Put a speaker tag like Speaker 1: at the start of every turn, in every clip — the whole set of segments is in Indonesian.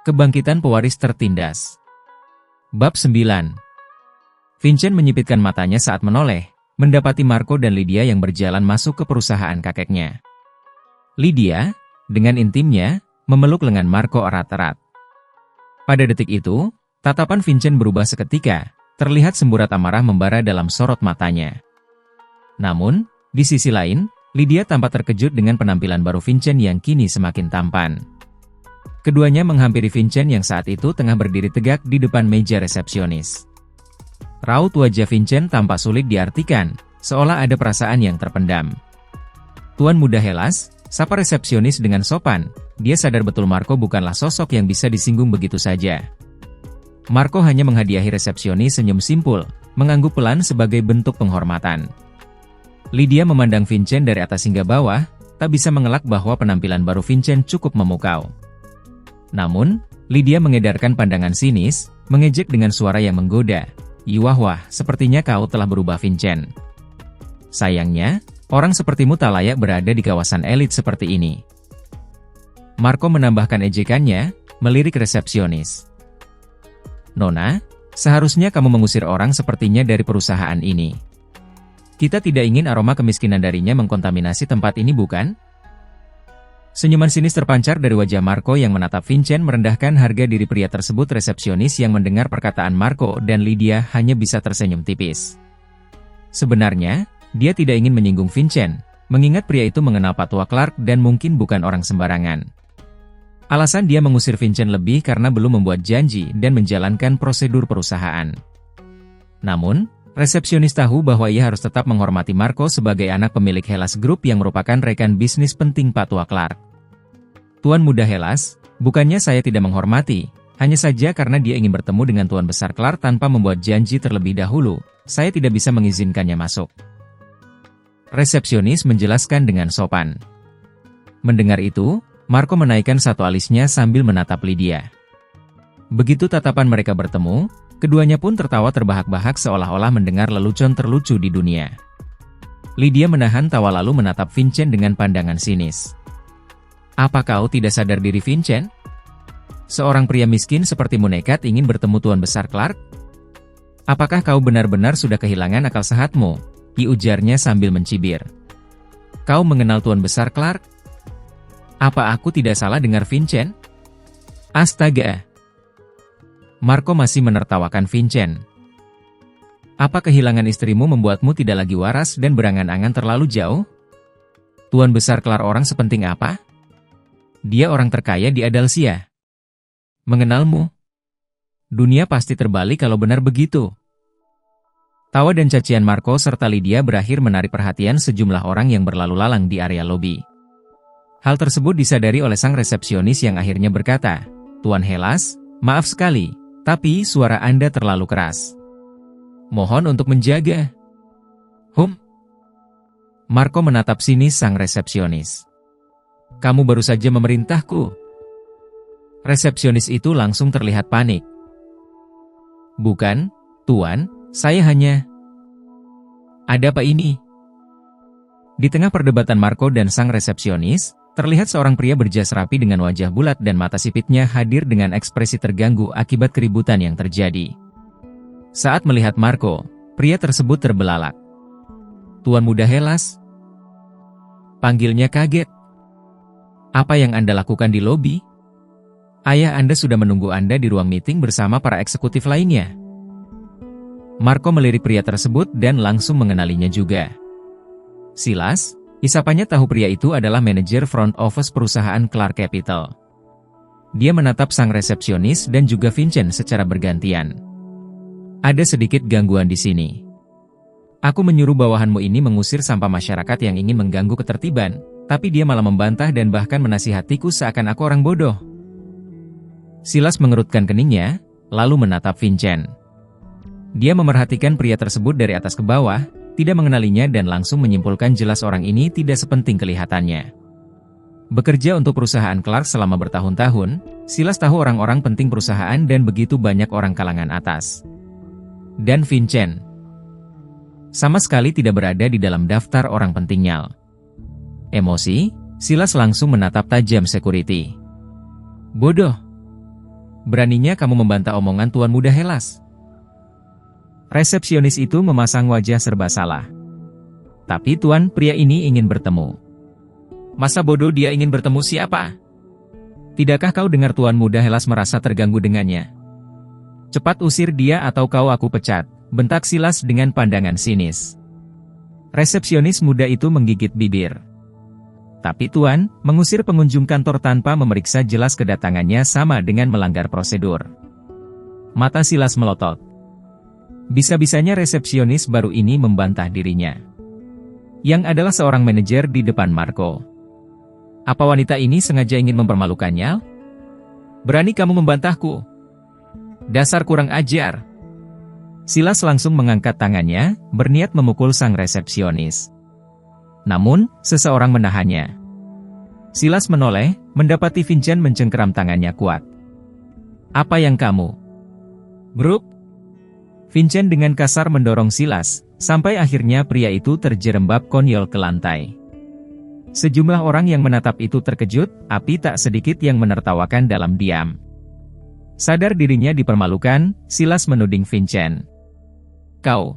Speaker 1: Kebangkitan pewaris tertindas. Bab 9. Vincent menyipitkan matanya saat menoleh, mendapati Marco dan Lydia yang berjalan masuk ke perusahaan kakeknya. Lydia, dengan intimnya, memeluk lengan Marco erat-erat. Pada detik itu, tatapan Vincent berubah seketika, terlihat semburat amarah membara dalam sorot matanya. Namun, di sisi lain, Lydia tampak terkejut dengan penampilan baru Vincent yang kini semakin tampan. Keduanya menghampiri Vincent yang saat itu tengah berdiri tegak di depan meja resepsionis. Raut wajah Vincent tampak sulit diartikan, seolah ada perasaan yang terpendam. "Tuan muda Hellas," sapa resepsionis dengan sopan. Dia sadar betul Marco bukanlah sosok yang bisa disinggung begitu saja. Marco hanya menghadiahi resepsionis senyum simpul, mengangguk pelan sebagai bentuk penghormatan. Lydia memandang Vincent dari atas hingga bawah, tak bisa mengelak bahwa penampilan baru Vincent cukup memukau. Namun, Lydia mengedarkan pandangan sinis, mengejek dengan suara yang menggoda. "Wah, sepertinya kau telah berubah Vincent. Sayangnya, orang sepertimu tak layak berada di kawasan elit seperti ini." Marco menambahkan ejekannya, melirik resepsionis. "Nona, seharusnya kamu mengusir orang sepertinya dari perusahaan ini. Kita tidak ingin aroma kemiskinan darinya mengkontaminasi tempat ini, bukan?" Senyuman sinis terpancar dari wajah Marco yang menatap Vincent merendahkan harga diri pria tersebut. Resepsionis yang mendengar perkataan Marco dan Lydia hanya bisa tersenyum tipis. Sebenarnya, dia tidak ingin menyinggung Vincent, mengingat pria itu mengenal Pak Tua Clark dan mungkin bukan orang sembarangan. Alasan dia mengusir Vincent lebih karena belum membuat janji dan menjalankan prosedur perusahaan. Namun, resepsionis tahu bahwa ia harus tetap menghormati Marco sebagai anak pemilik Hellas Group yang merupakan rekan bisnis penting Pak Tua Clark. "Tuan muda Hellas, bukannya saya tidak menghormati, hanya saja karena dia ingin bertemu dengan Tuan Besar Clark tanpa membuat janji terlebih dahulu, saya tidak bisa mengizinkannya masuk." Resepsionis menjelaskan dengan sopan. Mendengar itu, Marco menaikkan satu alisnya sambil menatap Lydia. Begitu tatapan mereka bertemu, keduanya pun tertawa terbahak-bahak seolah-olah mendengar lelucon terlucu di dunia. Lydia menahan tawa lalu menatap Vincent dengan pandangan sinis. "Apa kau tidak sadar diri, Vincent? Seorang pria miskin sepertimu nekat ingin bertemu Tuan Besar Clark? Apakah kau benar-benar sudah kehilangan akal sehatmu?" ujarnya sambil mencibir. "Kau mengenal Tuan Besar Clark? Apa aku tidak salah dengar, Vincent? Astaga!" Marco masih menertawakan Vincent. "Apa kehilangan istrimu membuatmu tidak lagi waras dan berangan-angan terlalu jauh? Tuan Besar Clark orang sepenting apa? Dia orang terkaya di Adalsia. Mengenalmu? Dunia pasti terbalik kalau benar begitu." Tawa dan cacian Marco serta Lydia berakhir menarik perhatian sejumlah orang yang berlalu lalang di area lobi. Hal tersebut disadari oleh sang resepsionis yang akhirnya berkata, "Tuan Hellas, maaf sekali, tapi suara Anda terlalu keras. Mohon untuk menjaga." Marco menatap sinis sang resepsionis. "Kamu baru saja memerintahku." Resepsionis itu langsung terlihat panik. "Bukan, Tuan, saya hanya..." "Ada apa ini?" Di tengah perdebatan Marco dan sang resepsionis, terlihat seorang pria berjas rapi dengan wajah bulat dan mata sipitnya hadir dengan ekspresi terganggu akibat keributan yang terjadi. Saat melihat Marco, pria tersebut terbelalak. "Tuan muda Hellas?" panggilnya kaget. "Apa yang Anda lakukan di lobi? Ayah Anda sudah menunggu Anda di ruang meeting bersama para eksekutif lainnya." Marco melirik pria tersebut dan langsung mengenalinya juga. Silas, isapannya tahu pria itu adalah manajer front office perusahaan Clark Capital. Dia menatap sang resepsionis dan juga Vincent secara bergantian. "Ada sedikit gangguan di sini. Aku menyuruh bawahanmu ini mengusir sampah masyarakat yang ingin mengganggu ketertiban, tapi dia malah membantah dan bahkan menasihatiku seakan aku orang bodoh." Silas mengerutkan keningnya, lalu menatap Vincent. Dia memerhatikan pria tersebut dari atas ke bawah, tidak mengenalinya dan langsung menyimpulkan jelas orang ini tidak sepenting kelihatannya. Bekerja untuk perusahaan Clark selama bertahun-tahun, Silas tahu orang-orang penting perusahaan dan begitu banyak orang kalangan atas. Dan Vincent sama sekali tidak berada di dalam daftar orang pentingnya. Emosi, Silas langsung menatap tajam security. "Bodoh. Beraninya kamu membantah omongan Tuan Muda Hellas? Resepsionis itu memasang wajah serba salah. Tapi Tuan, pria ini ingin bertemu. Masa bodoh dia ingin bertemu siapa? Tidakkah kau dengar Tuan Muda Hellas merasa terganggu dengannya? Cepat usir dia atau aku pecat, bentak Silas dengan pandangan sinis. Resepsionis muda itu menggigit bibir. Tapi Tuan, mengusir pengunjung kantor tanpa memeriksa jelas kedatangannya sama dengan melanggar prosedur. Mata Silas melotot. Bisa-bisanya resepsionis baru ini membantah dirinya. Yang adalah seorang manajer di depan Marco. Apa wanita ini sengaja ingin mempermalukannya? Berani kamu membantahku? Dasar kurang ajar. Silas langsung mengangkat tangannya, berniat memukul sang resepsionis. Namun, seseorang menahannya. Silas menoleh, mendapati Vincent mencengkeram tangannya kuat. Apa yang kamu? Bruk? Vincent dengan kasar mendorong Silas, sampai akhirnya pria itu terjerembab konyol ke lantai. Sejumlah orang yang menatap itu terkejut, tapi tak sedikit yang menertawakan dalam diam. Sadar dirinya dipermalukan, Silas menuding Vincent. Kau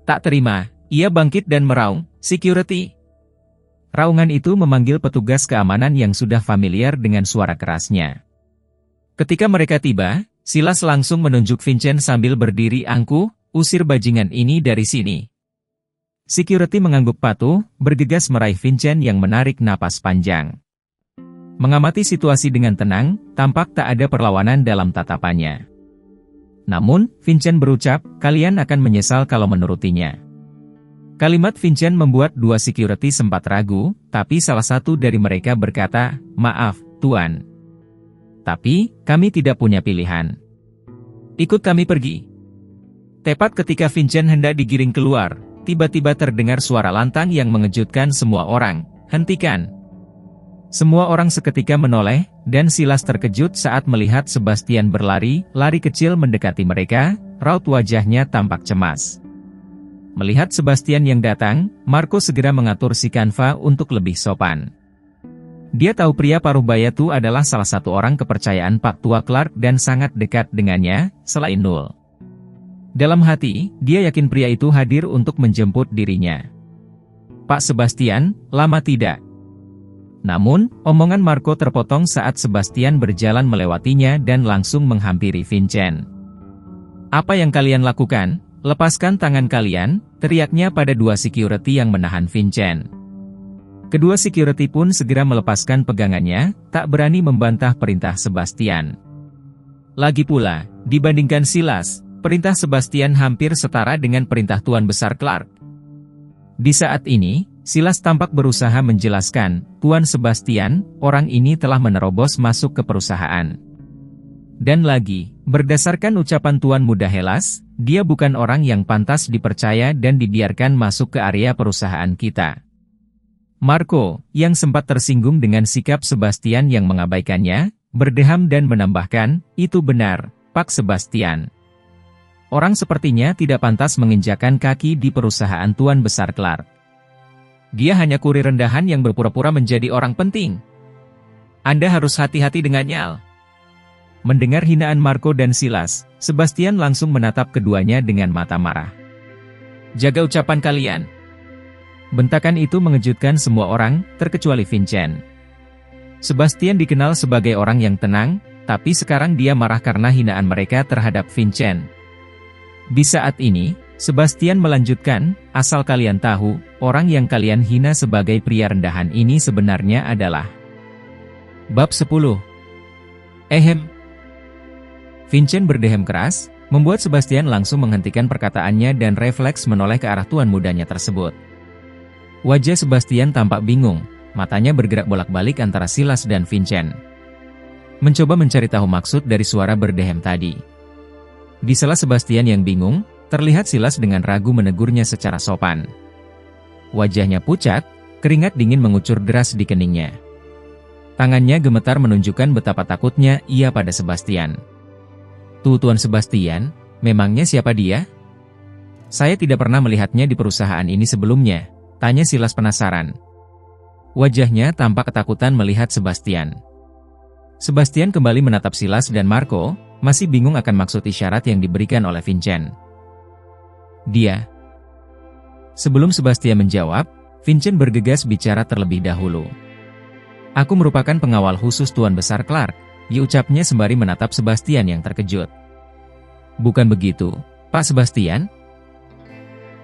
Speaker 1: tak terima, ia bangkit dan meraung, "Security!" Raungan itu memanggil petugas keamanan yang sudah familiar dengan suara kerasnya. Ketika mereka tiba, Silas langsung menunjuk Vincent sambil berdiri angkuh, "Usir bajingan ini dari sini." Security mengangguk patuh, bergegas meraih Vincent yang menarik napas panjang. Mengamati situasi dengan tenang, tampak tak ada perlawanan dalam tatapannya. Namun, Vincent berucap, "Kalian akan menyesal kalau menurutinya." Kalimat Vincent membuat dua security sempat ragu, tapi salah satu dari mereka berkata, "Maaf, Tuan. Tapi, kami tidak punya pilihan. Ikut kami pergi." Tepat ketika Vincent hendak digiring keluar, tiba-tiba terdengar suara lantang yang mengejutkan semua orang, "Hentikan!" Semua orang seketika menoleh, dan Silas terkejut saat melihat Sebastian lari kecil mendekati mereka, raut wajahnya tampak cemas. Melihat Sebastian yang datang, Marco segera mengatur si Canva untuk lebih sopan. Dia tahu pria paruh baya itu adalah salah satu orang kepercayaan Pak Tua Clark dan sangat dekat dengannya, selain Null. Dalam hati, dia yakin pria itu hadir untuk menjemput dirinya. "Pak Sebastian, lama tidak." Namun, omongan Marco terpotong saat Sebastian berjalan melewatinya dan langsung menghampiri Vincent. "Apa yang kalian lakukan? Lepaskan tangan kalian," teriaknya pada dua security yang menahan Vincent. Kedua security pun segera melepaskan pegangannya, tak berani membantah perintah Sebastian. Lagi pula, dibandingkan Silas, perintah Sebastian hampir setara dengan perintah Tuan Besar Clark. Di saat ini, Silas tampak berusaha menjelaskan, "Tuan Sebastian, orang ini telah menerobos masuk ke perusahaan. Dan lagi, berdasarkan ucapan Tuan Muda Hellas, dia bukan orang yang pantas dipercaya dan dibiarkan masuk ke area perusahaan kita." Marco, yang sempat tersinggung dengan sikap Sebastian yang mengabaikannya, berdeham dan menambahkan, "Itu benar, Pak Sebastian. Orang sepertinya tidak pantas menginjakan kaki di perusahaan Tuan Besar Clark. Dia hanya kurir rendahan yang berpura-pura menjadi orang penting. Anda harus hati-hati dengannya." Mendengar hinaan Marco dan Silas, Sebastian langsung menatap keduanya dengan mata marah. "Jaga ucapan kalian." Bentakan itu mengejutkan semua orang, terkecuali Vincent. Sebastian dikenal sebagai orang yang tenang, tapi sekarang dia marah karena hinaan mereka terhadap Vincent. Di saat ini, Sebastian melanjutkan, "Asal kalian tahu, orang yang kalian hina sebagai pria rendahan ini sebenarnya adalah..." Bab 10. Ehem. Vincent berdehem keras, membuat Sebastian langsung menghentikan perkataannya dan refleks menoleh ke arah tuan mudanya tersebut. Wajah Sebastian tampak bingung, matanya bergerak bolak-balik antara Silas dan Vincent. Mencoba mencari tahu maksud dari suara berdehem tadi. Di sela Sebastian yang bingung, terlihat Silas dengan ragu menegurnya secara sopan. Wajahnya pucat, keringat dingin mengucur deras di keningnya. Tangannya gemetar menunjukkan betapa takutnya ia pada Sebastian. "Tuh Tuan Sebastian, memangnya siapa dia? Saya tidak pernah melihatnya di perusahaan ini sebelumnya," tanya Silas penasaran. Wajahnya tampak ketakutan melihat Sebastian. Sebastian kembali menatap Silas dan Marco, masih bingung akan maksud isyarat yang diberikan oleh Vincent. Dia. Sebelum Sebastian menjawab, Vincent bergegas bicara terlebih dahulu. Aku merupakan pengawal khusus Tuan Besar Clark, diucapnya sembari menatap Sebastian yang terkejut. Bukan begitu, Pak Sebastian?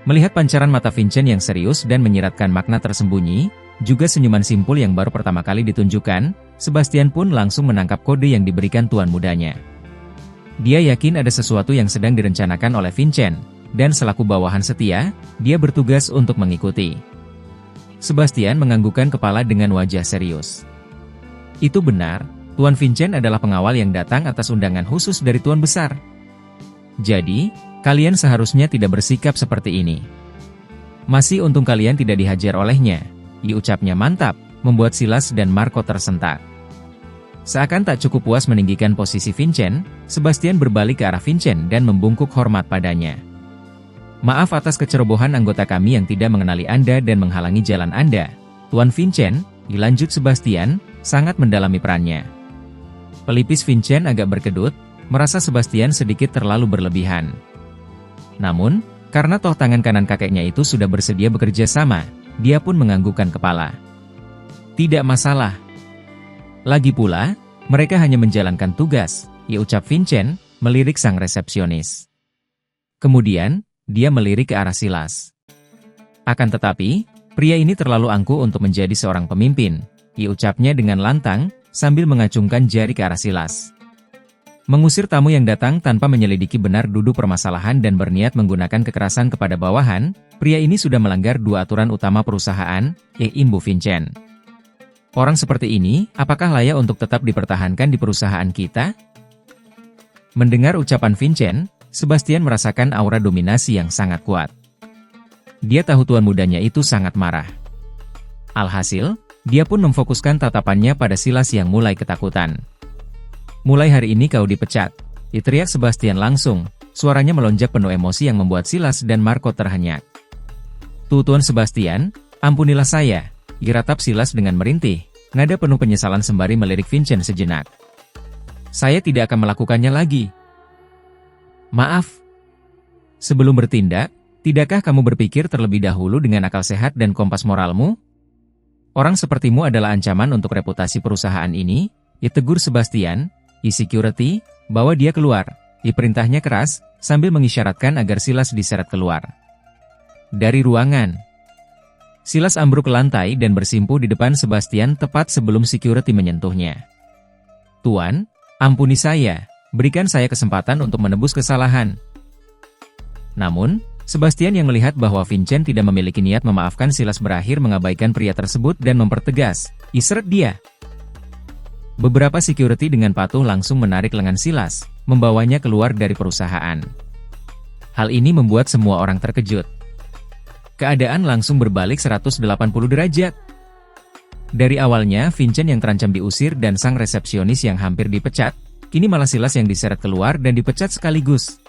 Speaker 1: Melihat pancaran mata Vincent yang serius dan menyiratkan makna tersembunyi, juga senyuman simpul yang baru pertama kali ditunjukkan, Sebastian pun langsung menangkap kode yang diberikan tuan mudanya. Dia yakin ada sesuatu yang sedang direncanakan oleh Vincent, dan selaku bawahan setia, dia bertugas untuk mengikuti. Sebastian menganggukkan kepala dengan wajah serius. Itu benar, Tuan Vincent adalah pengawal yang datang atas undangan khusus dari Tuan Besar. Jadi, kalian seharusnya tidak bersikap seperti ini. Masih untung kalian tidak dihajar olehnya, diucapnya mantap, membuat Silas dan Marco tersentak. Seakan tak cukup puas meninggikan posisi Vincent, Sebastian berbalik ke arah Vincent dan membungkuk hormat padanya. Maaf atas kecerobohan anggota kami yang tidak mengenali Anda dan menghalangi jalan Anda, Tuan Vincent, dilanjut Sebastian, sangat mendalami perannya. Pelipis Vincent agak berkedut, merasa Sebastian sedikit terlalu berlebihan. Namun, karena toh tangan kanan kakeknya itu sudah bersedia bekerja sama, dia pun menganggukkan kepala. Tidak masalah. Lagi pula, mereka hanya menjalankan tugas, ucap Vincent, melirik sang resepsionis. Kemudian, dia melirik ke arah Silas. Akan tetapi, pria ini terlalu angkuh untuk menjadi seorang pemimpin, ucapnya dengan lantang, sambil mengacungkan jari ke arah Silas. Mengusir tamu yang datang tanpa menyelidiki benar duduk permasalahan dan berniat menggunakan kekerasan kepada bawahan, pria ini sudah melanggar dua aturan utama perusahaan, imbu Vincent. Orang seperti ini, apakah layak untuk tetap dipertahankan di perusahaan kita? Mendengar ucapan Vincent, Sebastian merasakan aura dominasi yang sangat kuat. Dia tahu tuan mudanya itu sangat marah. Alhasil, dia pun memfokuskan tatapannya pada Silas yang mulai ketakutan. Mulai hari ini kau dipecat, teriak Sebastian langsung, suaranya melonjak penuh emosi yang membuat Silas dan Marco terhenyak. Tuan Sebastian, ampunilah saya, geratap Silas dengan merintih, nada penuh penyesalan sembari melirik Vincent sejenak. Saya tidak akan melakukannya lagi. Maaf. Sebelum bertindak, tidakkah kamu berpikir terlebih dahulu dengan akal sehat dan kompas moralmu? Orang sepertimu adalah ancaman untuk reputasi perusahaan ini, tegur Sebastian, security, bawa dia keluar, perintahnya keras, sambil mengisyaratkan agar Silas diseret keluar. Dari ruangan, Silas ambruk ke lantai dan bersimpuh di depan Sebastian tepat sebelum security menyentuhnya. Tuan, ampuni saya. Berikan saya kesempatan untuk menebus kesalahan. Namun, Sebastian yang melihat bahwa Vincent tidak memiliki niat memaafkan Silas berakhir mengabaikan pria tersebut dan mempertegas, iseret dia. Beberapa security dengan patuh langsung menarik lengan Silas, membawanya keluar dari perusahaan. Hal ini membuat semua orang terkejut. Keadaan langsung berbalik 180 derajat. Dari awalnya Vincent yang terancam diusir dan sang resepsionis yang hampir dipecat, kini malah Silas yang diseret keluar dan dipecat sekaligus.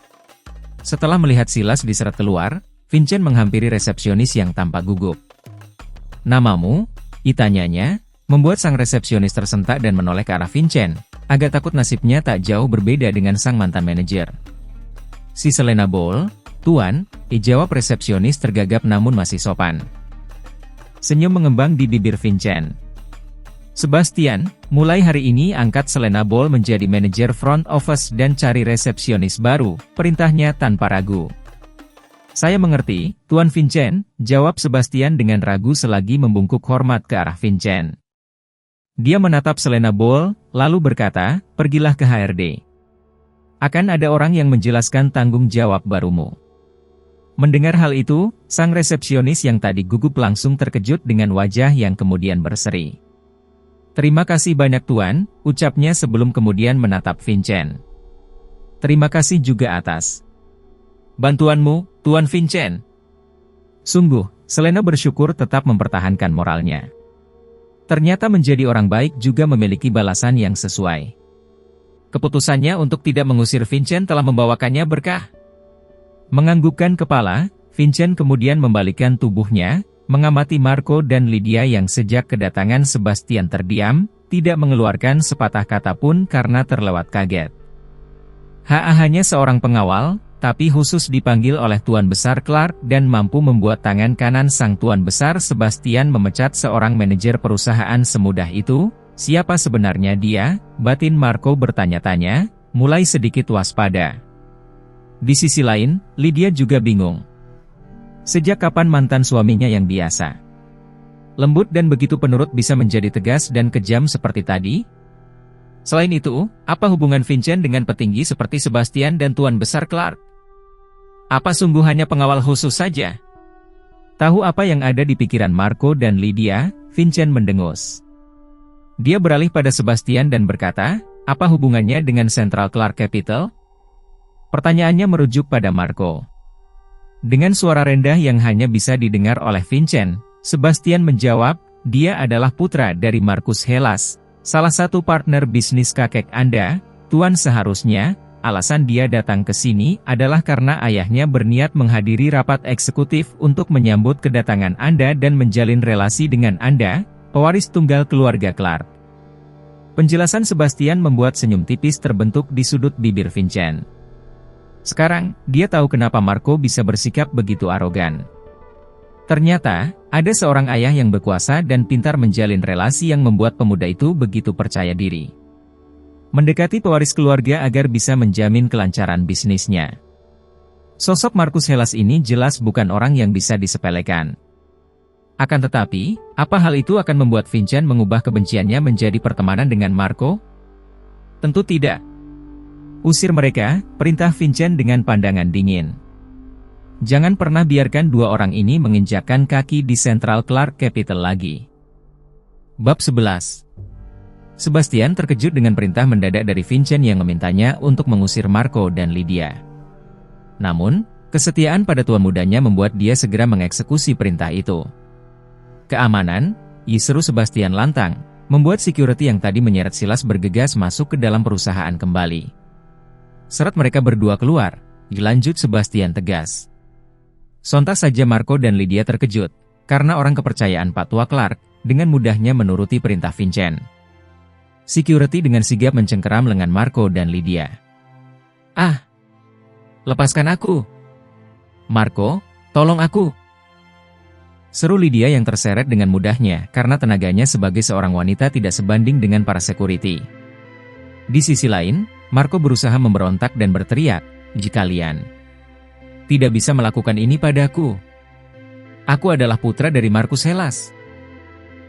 Speaker 1: Setelah melihat Silas diseret keluar, Vincent menghampiri resepsionis yang tampak gugup. Namamu? Tanyanya, membuat sang resepsionis tersentak dan menoleh ke arah Vincent, agak takut nasibnya tak jauh berbeda dengan sang mantan manajer. Si Selena Bowl, Tuan, jawab resepsionis tergagap namun masih sopan. Senyum mengembang di bibir Vincent. Sebastian, mulai hari ini angkat Selena Bowl menjadi manajer front office dan cari resepsionis baru, perintahnya tanpa ragu. Saya mengerti, Tuan Vincent, jawab Sebastian dengan ragu selagi membungkuk hormat ke arah Vincent. Dia menatap Selena Bowl, lalu berkata, pergilah ke HRD. Akan ada orang yang menjelaskan tanggung jawab barumu. Mendengar hal itu, sang resepsionis yang tadi gugup langsung terkejut dengan wajah yang kemudian berseri. Terima kasih banyak Tuan, ucapnya sebelum kemudian menatap Vincent. Terima kasih juga atas bantuanmu, Tuan Vincent. Sungguh, Selena bersyukur tetap mempertahankan moralnya. Ternyata menjadi orang baik juga memiliki balasan yang sesuai. Keputusannya untuk tidak mengusir Vincent telah membawakannya berkah. Menganggukkan kepala, Vincent kemudian membalikkan tubuhnya, mengamati Marco dan Lydia yang sejak kedatangan Sebastian terdiam, tidak mengeluarkan sepatah kata pun karena terlewat kaget. Hanya seorang pengawal, tapi khusus dipanggil oleh Tuan Besar Clark dan mampu membuat tangan kanan sang Tuan Besar Sebastian memecat seorang manajer perusahaan semudah itu. Siapa sebenarnya dia? Batin Marco bertanya-tanya, mulai sedikit waspada. Di sisi lain, Lydia juga bingung. Sejak kapan mantan suaminya yang biasa lembut dan begitu penurut bisa menjadi tegas dan kejam seperti tadi? Selain itu, apa hubungan Vincent dengan petinggi seperti Sebastian dan Tuan Besar Clark? Apa sungguh hanya pengawal khusus saja? Tahu apa yang ada di pikiran Marco dan Lydia, Vincent mendengus. Dia beralih pada Sebastian dan berkata, apa hubungannya dengan Central Clark Capital? Pertanyaannya merujuk pada Marco. Dengan suara rendah yang hanya bisa didengar oleh Vincent, Sebastian menjawab, dia adalah putra dari Marcus Hellas, salah satu partner bisnis kakek Anda, Tuan. Seharusnya, alasan dia datang ke sini adalah karena ayahnya berniat menghadiri rapat eksekutif untuk menyambut kedatangan Anda dan menjalin relasi dengan Anda, pewaris tunggal keluarga Clark. Penjelasan Sebastian membuat senyum tipis terbentuk di sudut bibir Vincent. Sekarang, dia tahu kenapa Marco bisa bersikap begitu arogan. Ternyata, ada seorang ayah yang berkuasa dan pintar menjalin relasi yang membuat pemuda itu begitu percaya diri. Mendekati pewaris keluarga agar bisa menjamin kelancaran bisnisnya. Sosok Marcus Hellas ini jelas bukan orang yang bisa disepelekan. Akan tetapi, apa hal itu akan membuat Vincent mengubah kebenciannya menjadi pertemanan dengan Marco? Tentu tidak. Usir mereka, perintah Vincent dengan pandangan dingin. Jangan pernah biarkan dua orang ini menginjakkan kaki di Central Clark Capital lagi. Bab 11. Sebastian terkejut dengan perintah mendadak dari Vincent yang memintanya untuk mengusir Marco dan Lydia. Namun, kesetiaan pada tuan mudanya membuat dia segera mengeksekusi perintah itu. Keamanan, seru Sebastian lantang, membuat security yang tadi menyeret Silas bergegas masuk ke dalam perusahaan kembali. Seret mereka berdua keluar, dilanjut Sebastian tegas. Sontak saja Marco dan Lydia terkejut, karena orang kepercayaan Pak Tua Clark, dengan mudahnya menuruti perintah Vincent. Security dengan sigap mencengkeram lengan Marco dan Lydia. Ah! Lepaskan aku! Marco, tolong aku! Seru Lydia yang terseret dengan mudahnya karena tenaganya sebagai seorang wanita tidak sebanding dengan para security. Di sisi lain, Marco berusaha memberontak dan berteriak, jika kalian tidak bisa melakukan ini padaku. Aku adalah putra dari Marcus Hellas.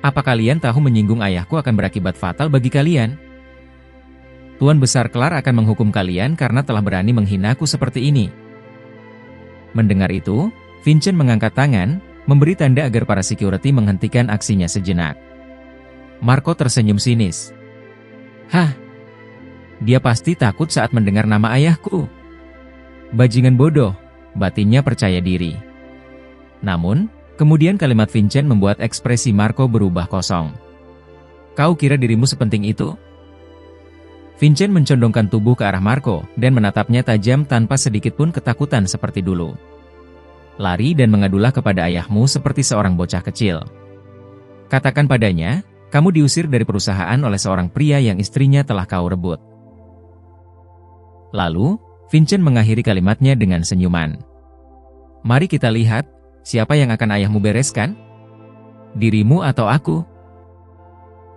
Speaker 1: Apa kalian tahu menyinggung ayahku akan berakibat fatal bagi kalian? Tuan Besar Clark akan menghukum kalian karena telah berani menghinaku seperti ini. Mendengar itu, Vincent mengangkat tangan, memberi tanda agar para security menghentikan aksinya sejenak. Marco tersenyum sinis. Hah? Dia pasti takut saat mendengar nama ayahku. Bajingan bodoh, batinnya percaya diri. Namun, kemudian kalimat Vincent membuat ekspresi Marco berubah kosong. Kau kira dirimu sepenting itu? Vincent mencondongkan tubuh ke arah Marco dan menatapnya tajam tanpa sedikit pun ketakutan seperti dulu. Lari dan mengadulah kepada ayahmu seperti seorang bocah kecil. Katakan padanya, kamu diusir dari perusahaan oleh seorang pria yang istrinya telah kau rebut. Lalu, Vincent mengakhiri kalimatnya dengan senyuman. Mari kita lihat, siapa yang akan ayahmu bereskan? Dirimu atau aku?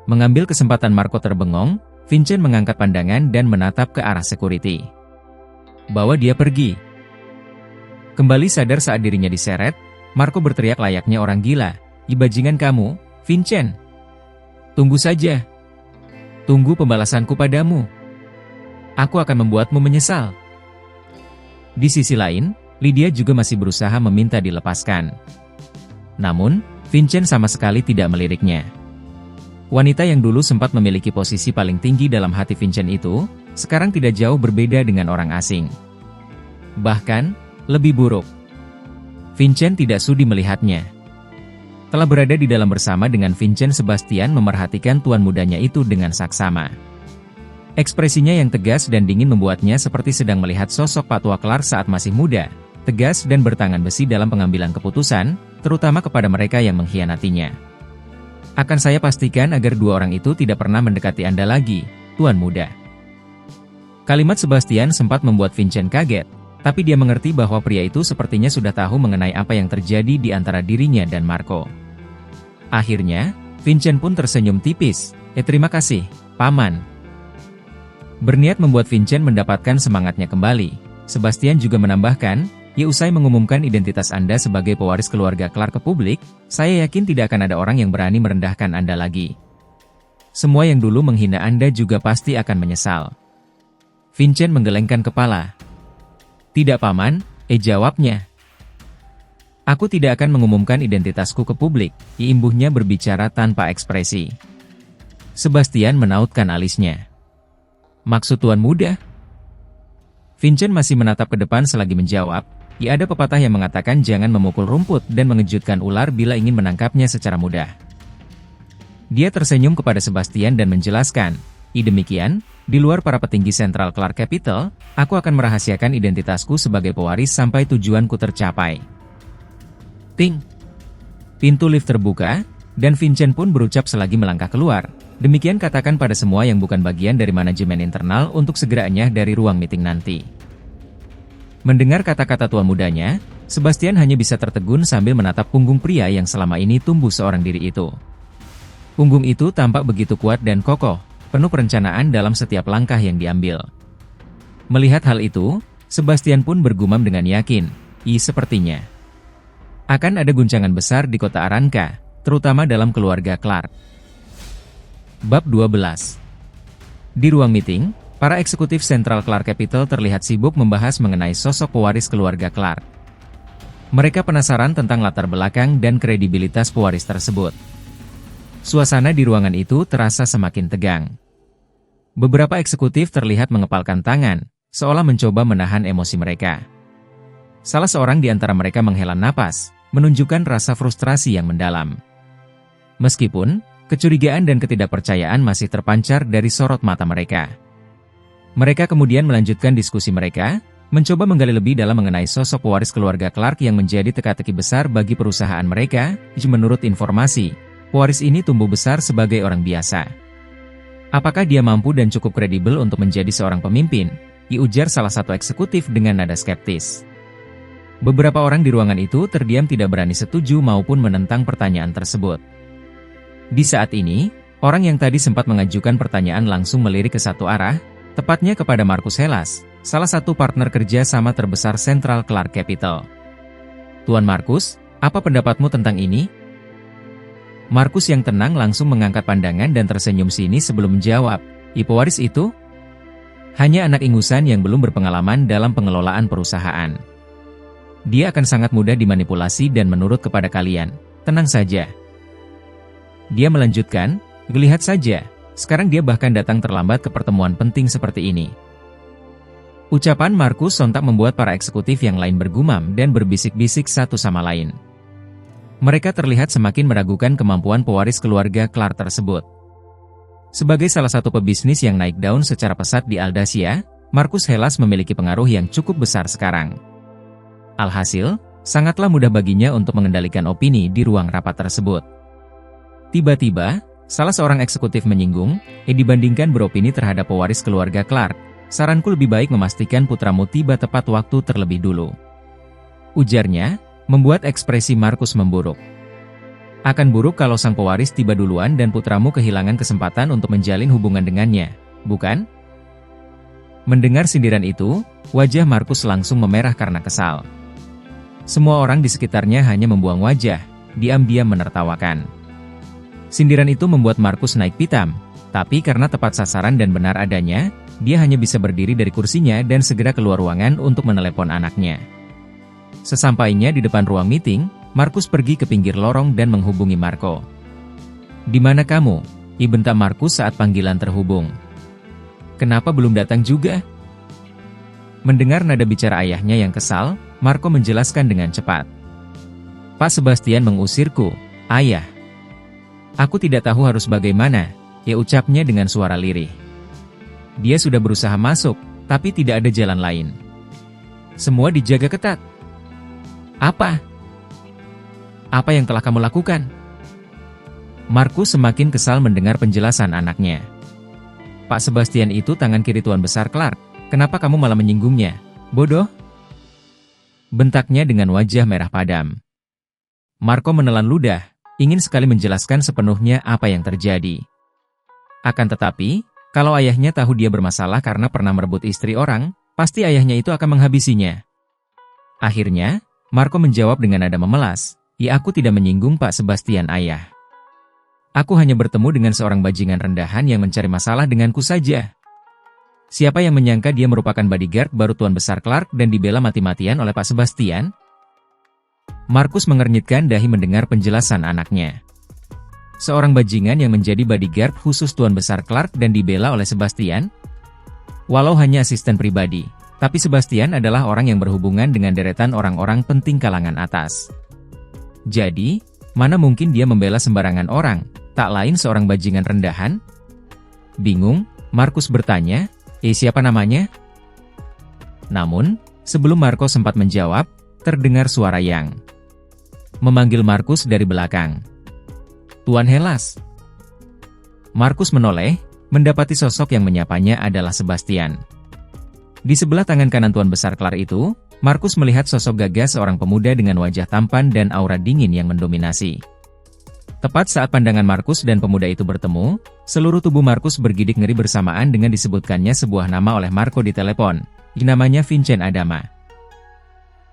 Speaker 1: Mengambil kesempatan Marco terbengong, Vincent mengangkat pandangan dan menatap ke arah security. Bawa dia pergi. Kembali sadar saat dirinya diseret, Marco berteriak layaknya orang gila. Bajingan kamu, Vincent. Tunggu saja. Tunggu pembalasanku padamu. Aku akan membuatmu menyesal. Di sisi lain, Lydia juga masih berusaha meminta dilepaskan. Namun, Vincent sama sekali tidak meliriknya. Wanita yang dulu sempat memiliki posisi paling tinggi dalam hati Vincent itu, sekarang tidak jauh berbeda dengan orang asing. Bahkan, lebih buruk. Vincent tidak sudi melihatnya. Telah berada di dalam bersama dengan Vincent, Sebastian memerhatikan tuan mudanya itu dengan saksama. Ekspresinya yang tegas dan dingin membuatnya seperti sedang melihat sosok Pak Tua Clark saat masih muda, tegas dan bertangan besi dalam pengambilan keputusan, terutama kepada mereka yang mengkhianatinya. Akan saya pastikan agar dua orang itu tidak pernah mendekati Anda lagi, Tuan Muda. Kalimat Sebastian sempat membuat Vincent kaget, tapi dia mengerti bahwa pria itu sepertinya sudah tahu mengenai apa yang terjadi di antara dirinya dan Marco. Akhirnya, Vincent pun tersenyum tipis. Terima kasih, Paman. Berniat membuat Vincent mendapatkan semangatnya kembali, Sebastian juga menambahkan, usai mengumumkan identitas Anda sebagai pewaris keluarga Clark ke publik, saya yakin tidak akan ada orang yang berani merendahkan Anda lagi. Semua yang dulu menghina Anda juga pasti akan menyesal. Vincent menggelengkan kepala. Tidak Paman, jawabnya. Aku tidak akan mengumumkan identitasku ke publik, imbuhnya berbicara tanpa ekspresi. Sebastian menautkan alisnya. Maksud Tuan Muda? Vincent masih menatap ke depan selagi menjawab, ada pepatah yang mengatakan jangan memukul rumput dan mengejutkan ular bila ingin menangkapnya secara mudah. Dia tersenyum kepada Sebastian dan menjelaskan, demikian, di luar para petinggi sentral Clark Capital, aku akan merahasiakan identitasku sebagai pewaris sampai tujuanku tercapai. Ting! Pintu lift terbuka, dan Vincent pun berucap selagi melangkah keluar. Demikian katakan pada semua yang bukan bagian dari manajemen internal untuk segera enyah dari ruang meeting nanti. Mendengar kata-kata tuan mudanya, Sebastian hanya bisa tertegun sambil menatap punggung pria yang selama ini tumbuh seorang diri itu. Punggung itu tampak begitu kuat dan kokoh, penuh perencanaan dalam setiap langkah yang diambil. Melihat hal itu, Sebastian pun bergumam dengan yakin, sepertinya akan ada guncangan besar di kota Aranka, terutama dalam keluarga Clark. Bab 12. Di ruang meeting, para eksekutif sentral Clark Capital terlihat sibuk membahas mengenai sosok pewaris keluarga Clark. Mereka penasaran tentang latar belakang dan kredibilitas pewaris tersebut. Suasana di ruangan itu terasa semakin tegang. Beberapa eksekutif terlihat mengepalkan tangan, seolah mencoba menahan emosi mereka. Salah seorang di antara mereka menghela napas, menunjukkan rasa frustrasi yang mendalam. Meskipun kecurigaan dan ketidakpercayaan masih terpancar dari sorot mata mereka. Mereka kemudian melanjutkan diskusi mereka, mencoba menggali lebih dalam mengenai sosok pewaris keluarga Clark yang menjadi teka-teki besar bagi perusahaan mereka. Menurut informasi, pewaris ini tumbuh besar sebagai orang biasa. Apakah dia mampu dan cukup kredibel untuk menjadi seorang pemimpin? Ujar salah satu eksekutif dengan nada skeptis. Beberapa orang di ruangan itu terdiam tidak berani setuju maupun menentang pertanyaan tersebut. Di saat ini, orang yang tadi sempat mengajukan pertanyaan langsung melirik ke satu arah, tepatnya kepada Marcus Hellas, salah satu partner kerja sama terbesar sentral Clark Capital. Tuan Marcus, apa pendapatmu tentang ini? Marcus yang tenang langsung mengangkat pandangan dan tersenyum sinis sebelum menjawab, pewaris itu hanya anak ingusan yang belum berpengalaman dalam pengelolaan perusahaan. Dia akan sangat mudah dimanipulasi dan menurut kepada kalian. Tenang saja. Dia melanjutkan, lihat saja, sekarang dia bahkan datang terlambat ke pertemuan penting seperti ini. Ucapan Marcus sontak membuat para eksekutif yang lain bergumam dan berbisik-bisik satu sama lain. Mereka terlihat semakin meragukan kemampuan pewaris keluarga Clark tersebut. Sebagai salah satu pebisnis yang naik daun secara pesat di Aldacia, Marcus Hellas memiliki pengaruh yang cukup besar sekarang. Alhasil, sangatlah mudah baginya untuk mengendalikan opini di ruang rapat tersebut. Tiba-tiba, salah seorang eksekutif menyinggung, dibandingkan beropini terhadap pewaris keluarga Clark, saranku lebih baik memastikan putramu tiba tepat waktu terlebih dulu. Ujarnya, membuat ekspresi Marcus memburuk. Akan buruk kalau sang pewaris tiba duluan dan putramu kehilangan kesempatan untuk menjalin hubungan dengannya, bukan? Mendengar sindiran itu, wajah Marcus langsung memerah karena kesal. Semua orang di sekitarnya hanya membuang wajah, diam-diam menertawakan. Sindiran itu membuat Marcus naik pitam, tapi karena tepat sasaran dan benar adanya, dia hanya bisa berdiri dari kursinya dan segera keluar ruangan untuk menelepon anaknya. Sesampainya di depan ruang meeting, Marcus pergi ke pinggir lorong dan menghubungi Marco. "Di mana kamu?" bentak Marcus saat panggilan terhubung. "Kenapa belum datang juga?" Mendengar nada bicara ayahnya yang kesal, Marco menjelaskan dengan cepat. "Pak Sebastian mengusirku, Ayah. Aku tidak tahu harus bagaimana," ucapnya dengan suara lirih. Dia sudah berusaha masuk, tapi tidak ada jalan lain. Semua dijaga ketat. Apa yang telah kamu lakukan?" Markus semakin kesal mendengar penjelasan anaknya. "Pak Sebastian itu tangan kiri Tuan Besar Clark, kenapa kamu malah menyinggungnya? Bodoh!" bentaknya dengan wajah merah padam. Marco menelan ludah, ingin sekali menjelaskan sepenuhnya apa yang terjadi. Akan tetapi, kalau ayahnya tahu dia bermasalah karena pernah merebut istri orang, pasti ayahnya itu akan menghabisinya. Akhirnya, Marco menjawab dengan nada memelas, "Ya, aku tidak menyinggung Pak Sebastian, ayah. Aku hanya bertemu dengan seorang bajingan rendahan yang mencari masalah denganku saja." Siapa yang menyangka dia merupakan bodyguard baru Tuan Besar Clark dan dibela mati-matian oleh Pak Sebastian? Markus mengernyitkan dahi mendengar penjelasan anaknya. Seorang bajingan yang menjadi bodyguard khusus Tuan Besar Clark dan dibela oleh Sebastian? Walau hanya asisten pribadi, tapi Sebastian adalah orang yang berhubungan dengan deretan orang-orang penting kalangan atas. Jadi, mana mungkin dia membela sembarangan orang, tak lain seorang bajingan rendahan? Bingung, Markus bertanya, siapa namanya?" Namun, sebelum Marco sempat menjawab, terdengar suara yang memanggil Markus dari belakang. "Tuan Hellas." Markus menoleh, mendapati sosok yang menyapanya adalah Sebastian. Di sebelah tangan kanan Tuan Besar Clark itu, Markus melihat sosok gagah seorang pemuda dengan wajah tampan dan aura dingin yang mendominasi. Tepat saat pandangan Markus dan pemuda itu bertemu, seluruh tubuh Markus bergidik ngeri bersamaan dengan disebutkannya sebuah nama oleh Marco di telepon. Namanya Vincent Adama.